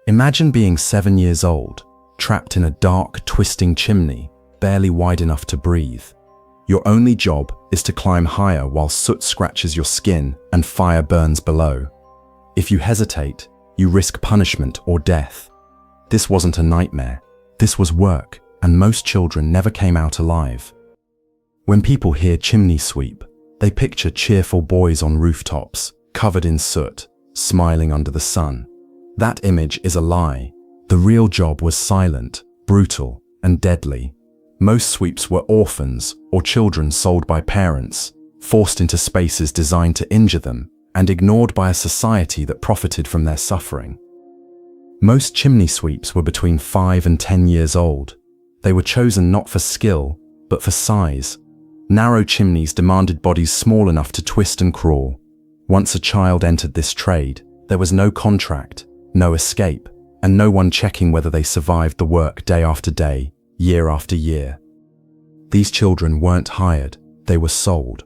Imagine being 7 years old, trapped in a dark, twisting chimney, barely wide enough to breathe. Your only job is to climb higher while soot scratches your skin and fire burns below. If you hesitate, you risk punishment or death. This wasn't a nightmare. This was work, and most children never came out alive. When people hear chimney sweep, they picture cheerful boys on rooftops, covered in soot, smiling under the sun. That image is a lie. The real job was silent, brutal, and deadly. Most sweeps were orphans or children sold by parents, forced into spaces designed to injure them, and ignored by a society that profited from their suffering. Most chimney sweeps were between 5 and 10 years old. They were chosen not for skill, but for size. Narrow chimneys demanded bodies small enough to twist and crawl. Once a child entered this trade, there was no contract, no escape, and no one checking whether they survived the work day after day, year after year. These children weren't hired, they were sold.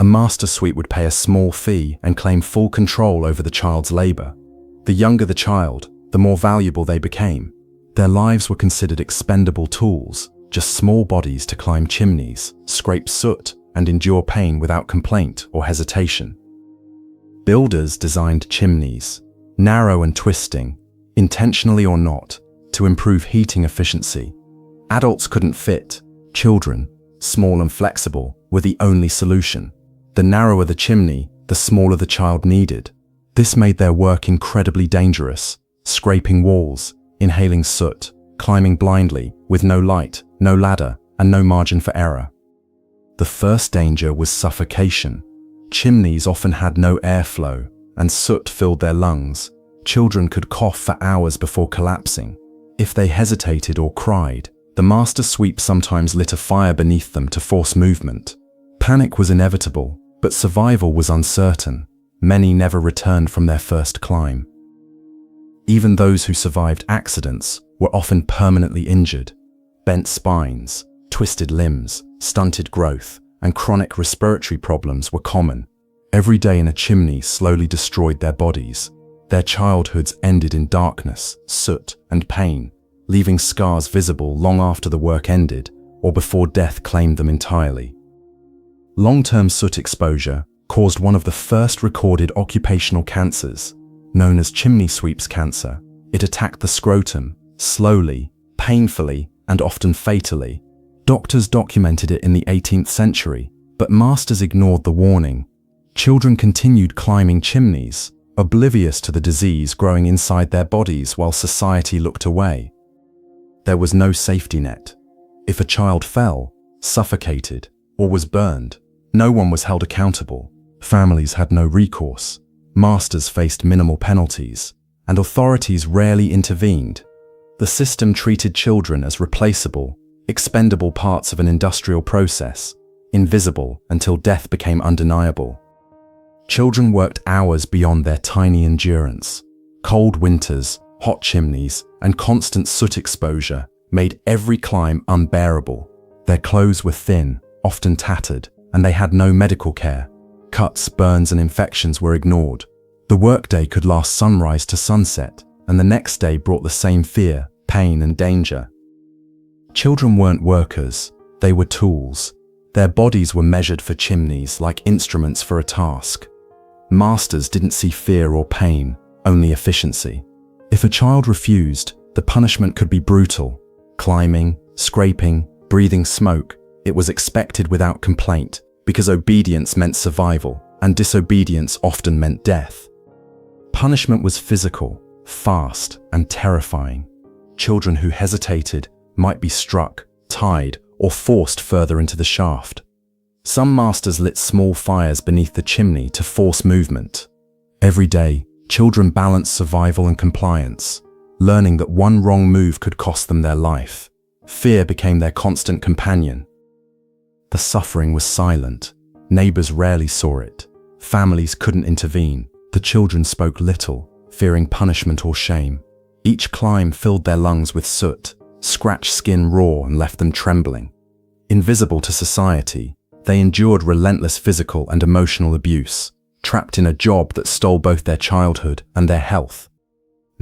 A master sweep would pay a small fee and claim full control over the child's labor. The younger the child, the more valuable they became. Their lives were considered expendable tools, just small bodies to climb chimneys, scrape soot, and endure pain without complaint or hesitation. Builders designed chimneys, narrow and twisting, intentionally or not, to improve heating efficiency. Adults couldn't fit. Children, small and flexible, were the only solution. The narrower the chimney, the smaller the child needed. This made their work incredibly dangerous, scraping walls, inhaling soot, climbing blindly, with no light, no ladder, and no margin for error. The first danger was suffocation. Chimneys often had no airflow, and soot filled their lungs. Children could cough for hours before collapsing. If they hesitated or cried, the master sweep sometimes lit a fire beneath them to force movement. Panic was inevitable, but survival was uncertain. Many never returned from their first climb. Even those who survived accidents were often permanently injured. Bent spines, twisted limbs, stunted growth, and chronic respiratory problems were common. Every day in a chimney slowly destroyed their bodies. Their childhoods ended in darkness, soot, and pain, leaving scars visible long after the work ended or before death claimed them entirely. Long-term soot exposure caused one of the first recorded occupational cancers, known as chimney sweeps cancer. It attacked the scrotum, slowly, painfully, and often fatally. Doctors documented it in the 18th century, but masters ignored the warning. Children continued climbing chimneys, oblivious to the disease growing inside their bodies while society looked away. There was no safety net. If a child fell, suffocated, or was burned, no one was held accountable. Families had no recourse. Masters faced minimal penalties, and authorities rarely intervened. The system treated children as replaceable, expendable parts of an industrial process, invisible until death became undeniable. Children worked hours beyond their tiny endurance. Cold winters, hot chimneys, and constant soot exposure made every climb unbearable. Their clothes were thin, often tattered, and they had no medical care. Cuts, burns, and infections were ignored. The workday could last sunrise to sunset, and the next day brought the same fear, pain, and danger. Children weren't workers, they were tools. Their bodies were measured for chimneys like instruments for a task. Masters didn't see fear or pain, only efficiency. If a child refused, the punishment could be brutal. Climbing, scraping, breathing smoke, it was expected without complaint, because obedience meant survival, and disobedience often meant death. Punishment was physical, fast, and terrifying. Children who hesitated might be struck, tied, or forced further into the shaft. Some masters lit small fires beneath the chimney to force movement. Every day, children balanced survival and compliance, learning that one wrong move could cost them their life. Fear became their constant companion. The suffering was silent. Neighbors rarely saw it. Families couldn't intervene. The children spoke little, fearing punishment or shame. Each climb filled their lungs with soot, scratched skin raw and left them trembling. Invisible to society, they endured relentless physical and emotional abuse, trapped in a job that stole both their childhood and their health.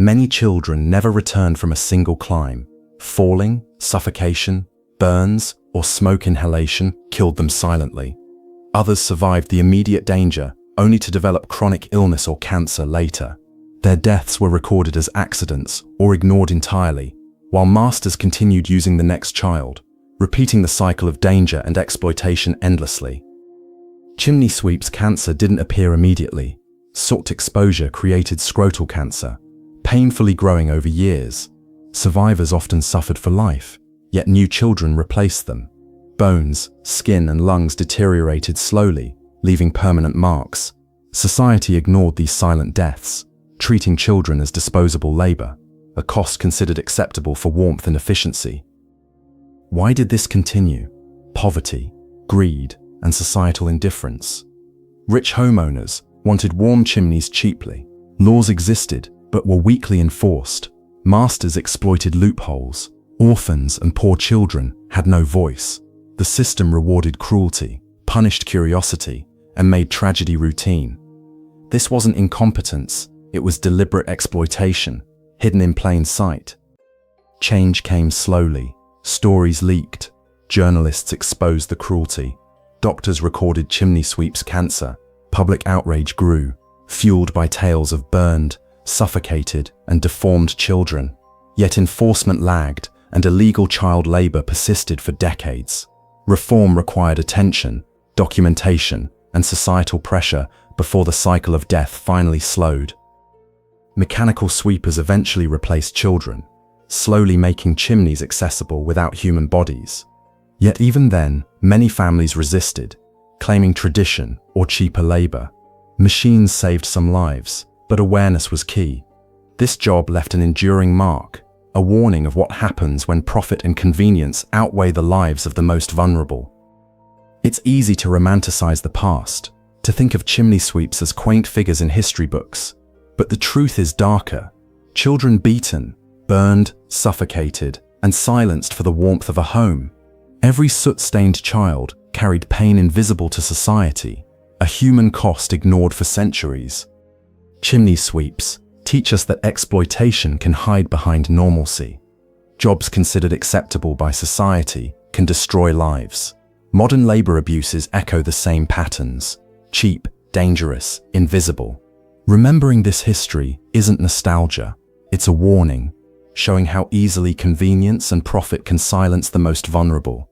Many children never returned from a single climb. Falling, suffocation, burns, or smoke inhalation killed them silently. Others survived the immediate danger, only to develop chronic illness or cancer later. Their deaths were recorded as accidents or ignored entirely, while masters continued using the next child, repeating the cycle of danger and exploitation endlessly. Chimney sweep's cancer didn't appear immediately. Soot exposure created scrotal cancer, painfully growing over years. Survivors often suffered for life, yet new children replaced them. Bones, skin, and lungs deteriorated slowly, leaving permanent marks. Society ignored these silent deaths, treating children as disposable labor, a cost considered acceptable for warmth and efficiency. Why did this continue? Poverty, greed, and societal indifference. Rich homeowners wanted warm chimneys cheaply. Laws existed, but were weakly enforced. Masters exploited loopholes. Orphans and poor children had no voice. The system rewarded cruelty, punished curiosity, and made tragedy routine. This wasn't incompetence, it was deliberate exploitation, hidden in plain sight. Change came slowly. Stories leaked. Journalists exposed the cruelty. Doctors recorded chimney sweep's cancer. Public outrage grew, fueled by tales of burned, suffocated, and deformed children. Yet enforcement lagged, and illegal child labor persisted for decades. Reform required attention, documentation, and societal pressure before the cycle of death finally slowed. Mechanical sweepers eventually replaced children, slowly making chimneys accessible without human bodies. Yet even then, many families resisted, claiming tradition or cheaper labor. Machines saved some lives, but awareness was key. This job left an enduring mark, a warning of what happens when profit and convenience outweigh the lives of the most vulnerable. It's easy to romanticize the past, to think of chimney sweeps as quaint figures in history books. But the truth is darker. Children beaten, burned, suffocated, and silenced for the warmth of a home. Every soot-stained child carried pain invisible to society, a human cost ignored for centuries. Chimney sweeps teach us that exploitation can hide behind normalcy. Jobs considered acceptable by society can destroy lives. Modern labor abuses echo the same patterns: cheap, dangerous, invisible. Remembering this history isn't nostalgia, it's a warning, showing how easily convenience and profit can silence the most vulnerable.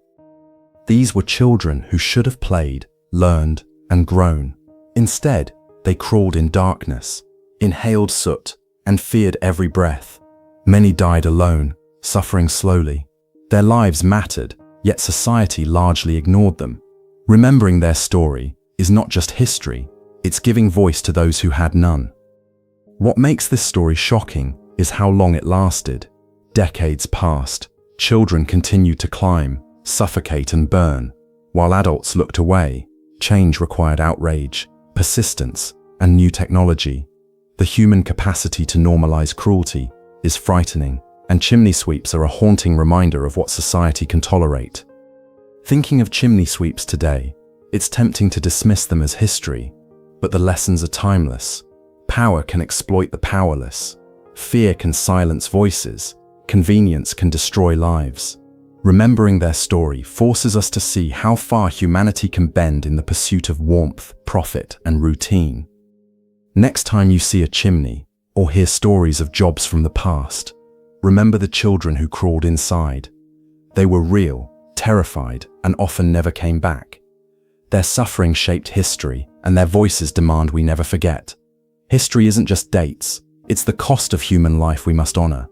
These were children who should have played, learned, and grown. Instead, they crawled in darkness, inhaled soot, and feared every breath. Many died alone, suffering slowly. Their lives mattered, yet society largely ignored them. Remembering their story is not just history, it's giving voice to those who had none. What makes this story shocking is how long it lasted. Decades passed, children continued to climb, suffocate and burn, while adults looked away. Change required outrage, persistence, and new technology. The human capacity to normalize cruelty is frightening, and chimney sweeps are a haunting reminder of what society can tolerate. Thinking of chimney sweeps today, it's tempting to dismiss them as history, but the lessons are timeless. Power can exploit the powerless. Fear can silence voices. Convenience can destroy lives. Remembering their story forces us to see how far humanity can bend in the pursuit of warmth, profit, and routine. Next time you see a chimney or hear stories of jobs from the past, remember the children who crawled inside. They were real, terrified, and often never came back. Their suffering shaped history, and their voices demand we never forget. History isn't just dates, it's the cost of human life we must honor.